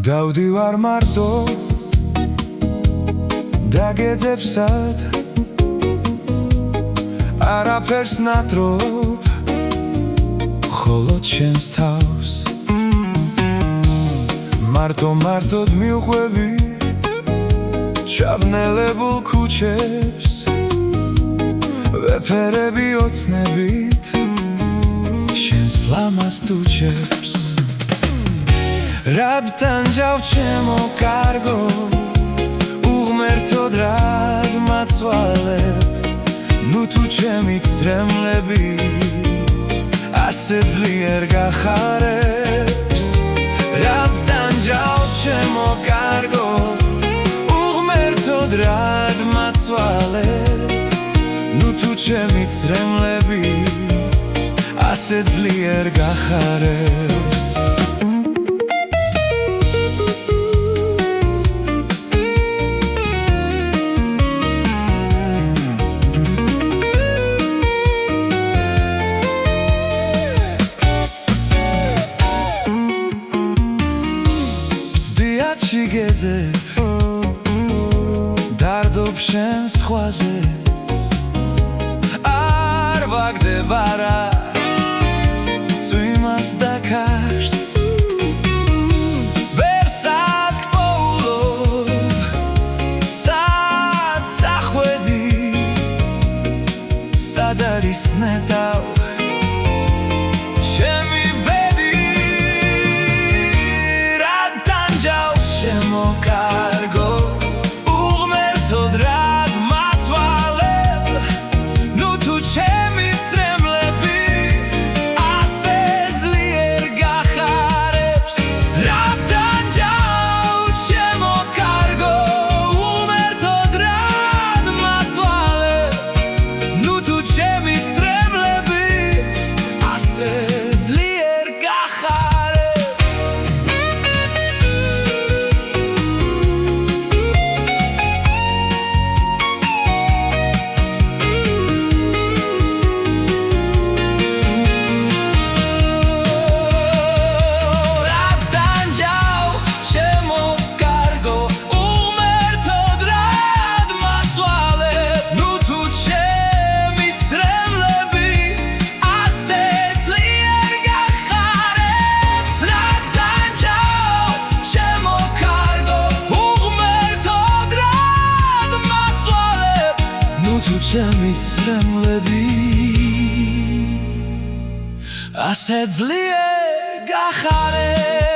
დავდივარ მარტო დაგეძებსად არაფერს ნატრობ ხოლოდ შენს თავს მარტოდ მივყვები ჩაბნელებულ ქუჩებს ვეფერები ოცნებით შენს ლამაზ თუჩებს რაბდანჯავ ჩემო კარგო უღმერთოდ რად მაცვალებ ნუ თუ ჩემი ცრემლები ასე ძლიერ გახარებს რაბდანჯავ ჩემო კარგო უღმერთოდ რად მაცვალებ ნუ თუ ჩემი ცრემლები ასე ძლიერ გახარებს შიგეზებ დარდობ შენ სხვაზე არ ვაგდება რა წვიმას და ქარს ვერ სათქმულობ სად წახვედი სად არის ნეტავ ჩემი კარგო უღმერთოდ რად მაცვალებ ნუ თუ ჩემი ცრემლები ასე ძლიერ გახარებს რაბდანჯავ ჩემო კარგო უღმერთოდ რად მაცვალებ ნუ თუ ჩემი ცრემლები ასე ძლიერ გახარებს ჩემი ცრემლები ასე ძლიერ გახარებს